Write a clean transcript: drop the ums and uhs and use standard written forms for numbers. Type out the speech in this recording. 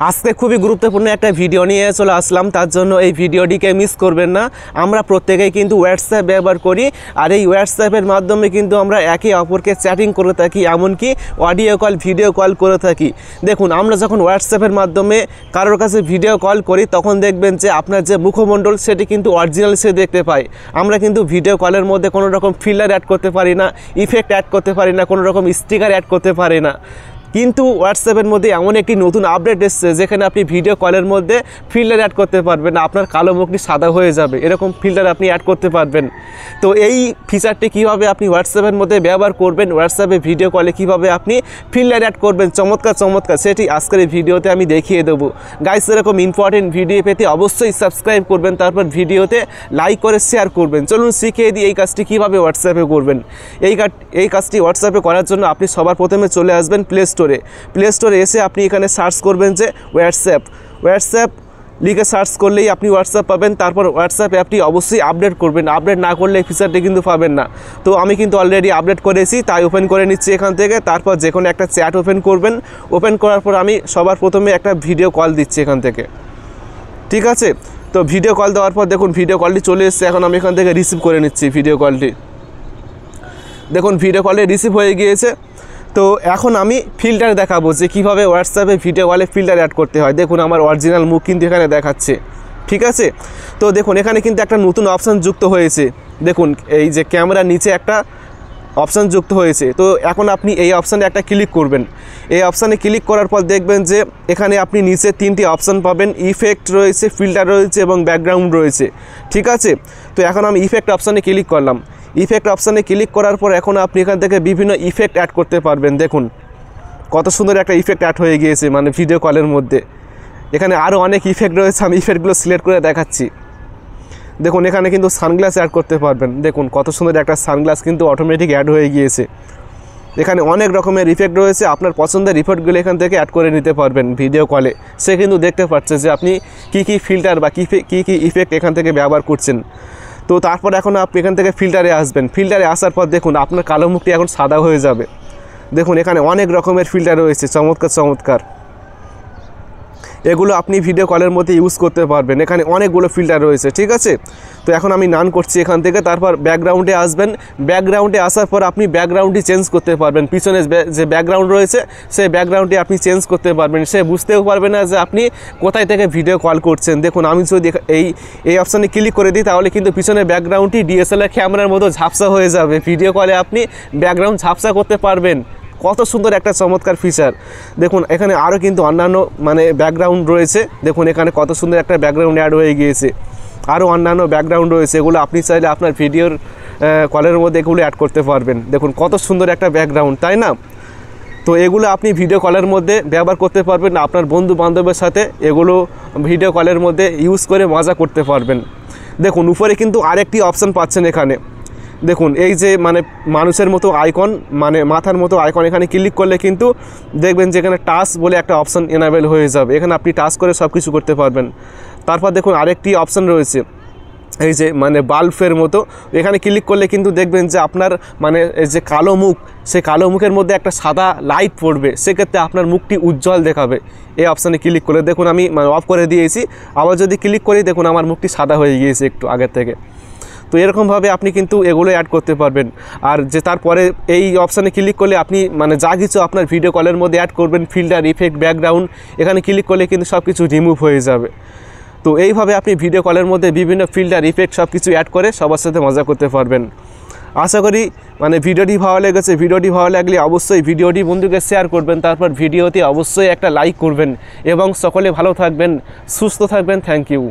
আজকে খুবই গুরুত্বপূর্ণ একটা ভিডিও নিয়ে চলে আসলাম, তার জন্য এই ভিডিওটিকে মিস করবেন না। আমরা প্রত্যেকেই কিন্তু হোয়াটসঅ্যাপ ব্যবহার করি, আর এই হোয়াটসঅ্যাপের মাধ্যমে কিন্তু আমরা একে অপরকে চ্যাটিং করে থাকি, এমনকি অডিও কল, ভিডিও কল করে থাকি। দেখুন, আমরা যখন হোয়াটসঅ্যাপের মাধ্যমে কারোর কাছে ভিডিও কল করি, তখন দেখবেন যে আপনার যে মুখমণ্ডল সেটি কিন্তু অরিজিনাল সে দেখতে পায়। আমরা কিন্তু ভিডিও কলের মধ্যে কোনো রকম ফিল্টার অ্যাড করতে পারি না, ইফেক্ট অ্যাড করতে পারি না, কোনো রকম স্টিকার অ্যাড করতে পারি না। কিন্তু হোয়াটসঅ্যাপের মধ্যে এমন একটি নতুন আপডেট এসছে যেখানে আপনি ভিডিও কলের মধ্যে ফিল্টার অ্যাড করতে পারবেন, আপনার কালো মুখটি সাদা হয়ে যাবে, এরকম ফিল্টার আপনি অ্যাড করতে পারবেন। তো এই ফিচারটি কীভাবে আপনি হোয়াটসঅ্যাপের মধ্যে ব্যবহার করবেন, হোয়াটসঅ্যাপে ভিডিও কলে কীভাবে আপনি ফিল্টার অ্যাড করবেন চমৎকার সেটি আজকের এই ভিডিওতে আমি দেখিয়ে দেবো। গাইস, এরকম ইম্পর্টেন্ট ভিডিও পেতে অবশ্যই সাবস্ক্রাইব করবেন, তারপর ভিডিওতে লাইক করে শেয়ার করবেন। চলুন শিখিয়ে দিই এই কাজটি কীভাবে হোয়াটসঅ্যাপে করবেন। এই কাজটি হোয়াটসঅ্যাপে করার জন্য আপনি সবার প্রথমে চলে আসবেন প্লে স্টোরে এসে আপনি এখানে সার্চ করবেন যে হোয়াটসঅ্যাপ লিখে সার্চ করলেই আপনি হোয়াটসঅ্যাপ পাবেন। তারপর হোয়াটসঅ্যাপ অ্যাপটি অবশ্যই আপডেট করবেন, আপডেট না করলে এই ফিচারটি কিন্তু পাবেন না। তো আমি কিন্তু অলরেডি আপডেট করেছি, তাই ওপেন করে নিচ্ছি এখান থেকে। তারপর যে কোনো একটা চ্যাট ওপেন করবেন, ওপেন করার পর আমি সবার প্রথমে একটা ভিডিও কল দিচ্ছি এখান থেকে, ঠিক আছে। তো ভিডিও কল দেওয়ার পর দেখুন ভিডিও কলটি চলে এসেছে। এখন আমি এখান থেকে রিসিভ করে নিচ্ছি ভিডিও কলটি। দেখুন ভিডিও কলে রিসিভ হয়ে গিয়েছে। তো এখন আমি ফিল্টার দেখাবো যে কীভাবে হোয়াটসঅ্যাপে ভিডিও কলে ফিল্টার অ্যাড করতে হয়। দেখুন আমার অরিজিনাল মুখ কিন্তু এখানে দেখাচ্ছে, ঠিক আছে। তো দেখুন এখানে কিন্তু একটা নতুন অপশান যুক্ত হয়েছে। দেখুন এই যে ক্যামেরার নিচে একটা অপশান যুক্ত হয়েছে। তো এখন আপনি এই অপশানে একটা ক্লিক করবেন। এই অপশানে ক্লিক করার পর দেখবেন যে এখানে আপনি নিচে তিনটি অপশান পাবেন, ইফেক্ট রয়েছে, ফিল্টার রয়েছে এবং ব্যাকগ্রাউন্ড রয়েছে, ঠিক আছে। তো এখন আমি ইফেক্ট অপশানে ক্লিক করলাম। ইফেক্ট অপশানে ক্লিক করার পর এখন আপনি এখান থেকে বিভিন্ন ইফেক্ট অ্যাড করতে পারবেন। দেখুন কত সুন্দর একটা ইফেক্ট অ্যাড হয়ে গিয়েছে মানে ভিডিও কলের মধ্যে। এখানে আরও অনেক ইফেক্ট রয়েছে, আমি ইফেক্টগুলো সিলেক্ট করে দেখাচ্ছি। দেখুন এখানে কিন্তু সানগ্লাস অ্যাড করতে পারবেন। দেখুন কত সুন্দর একটা সানগ্লাস কিন্তু অটোমেটিক অ্যাড হয়ে গিয়েছে। এখানে অনেক রকমের ইফেক্ট রয়েছে, আপনার পছন্দের ইফেক্টগুলো এখান থেকে অ্যাড করে নিতে পারবেন ভিডিও কলে। সে কিন্তু দেখতে পাচ্ছে যে আপনি কী ফিল্টার বা কী ইফেক্ট এখান থেকে ব্যবহার করছেন। তো তারপর এখন আপনি এখান থেকে ফিল্টারে আসবেন। ফিল্টারে আসার পর দেখুন আপনার কালো মুখটি এখন সাদা হয়ে যাবে। দেখুন এখানে অনেক রকমের ফিল্টার রয়েছে, চমৎকার। এগুলো আপনি ভিডিও কলের মধ্যে ইউজ করতে পারবেন। এখানে অনেকগুলো ফিল্টার রয়েছে, ঠিক আছে। তো এখন আমি নান করছি এখান থেকে। তারপর ব্যাকগ্রাউন্ডে আসবেন। ব্যাকগ্রাউন্ডে আসার পর আপনি ব্যাকগ্রাউন্ডটি চেঞ্জ করতে পারবেন। পিছনে যে ব্যাকগ্রাউন্ড রয়েছে সেই ব্যাকগ্রাউন্ডটি আপনি চেঞ্জ করতে পারবেন। সে বুঝতেও পারবে না যে আপনি কোথায় থেকে ভিডিও কল করছেন। দেখুন আমি যদি এই অপশানে ক্লিক করে দিই তাহলে কিন্তু পিছনে ব্যাকগ্রাউন্ডটি ডিএসএলআর ক্যামেরার মতো ঝাপসা হয়ে যাবে। ভিডিও কলে আপনি ব্যাকগ্রাউন্ড ঝাপসা করতে পারবেন। কত সুন্দর একটা চমৎকার ফিচার। দেখুন এখানে আরও কিন্তু অন্যান্য ব্যাকগ্রাউন্ড রয়েছে। দেখুন এখানে কত সুন্দর একটা ব্যাকগ্রাউন্ড অ্যাড হয়ে গিয়েছে। আরও অন্যান্য ব্যাকগ্রাউন্ড রয়েছে, এগুলো আপনি চাইলে আপনার ভিডিওর কলের মধ্যে এগুলো অ্যাড করতে পারবেন। দেখুন কত সুন্দর একটা ব্যাকগ্রাউন্ড, তাই না? তো এগুলো আপনি ভিডিও কলের মধ্যে ব্যবহার করতে পারবেন, আপনার বন্ধু বান্ধবের সাথে এগুলো ভিডিও কলের মধ্যে ইউজ করে মজা করতে পারবেন। দেখুন উপরে কিন্তু আরেকটি অপশান পাচ্ছেন এখানে। দেখুন এই যে মানুষের মতো আইকন, মাথার মতো আইকন, এখানে ক্লিক করলে কিন্তু দেখবেন যে এখানে টাচ বলে একটা অপশান এনাবেল হয়ে যাবে। এখানে আপনি টাচ করে সব কিছু করতে পারবেন। তারপর দেখুন আরেকটি অপশান রয়েছে এই যে বাল্বের মতো। এখানে ক্লিক করলে কিন্তু দেখবেন যে আপনার এই যে কালো মুখ, সেই কালো মুখের মধ্যে একটা সাদা লাইট পড়বে, সেক্ষেত্রে আপনার মুখটি উজ্জ্বল দেখাবে। এই অপশানে ক্লিক করে দেখুন আমি অফ করে দিয়েছি। আবার যদি ক্লিক করি দেখুন আমার মুখটি সাদা হয়ে গিয়েছে একটু আগের থেকে। তো এরকমভাবে আপনি কিন্তু এগুলো অ্যাড করতে পারবেন। আর যে তারপরে এই অপশানে ক্লিক করলে আপনি যা কিছু আপনার ভিডিও কলের মধ্যে অ্যাড করবেন, ফিল্টার, ইফেক্ট, ব্যাকগ্রাউন্ড, এখানে ক্লিক করলে কিন্তু সব কিছু রিমুভ হয়ে যাবে। তো এইভাবে আপনি ভিডিও কলের মধ্যে বিভিন্ন ফিল্টার, ইফেক্ট সব কিছু অ্যাড করে সবার সাথে মজা করতে পারবেন। আশা করি ভিডিওটি ভালো লেগেছে। ভিডিওটি ভালো লাগলে অবশ্যই ভিডিওটি বন্ধুকে শেয়ার করবেন। তারপর ভিডিওতে অবশ্যই একটা লাইক করবেন এবং সকলে ভালো থাকবেন, সুস্থ থাকবেন। Thank you.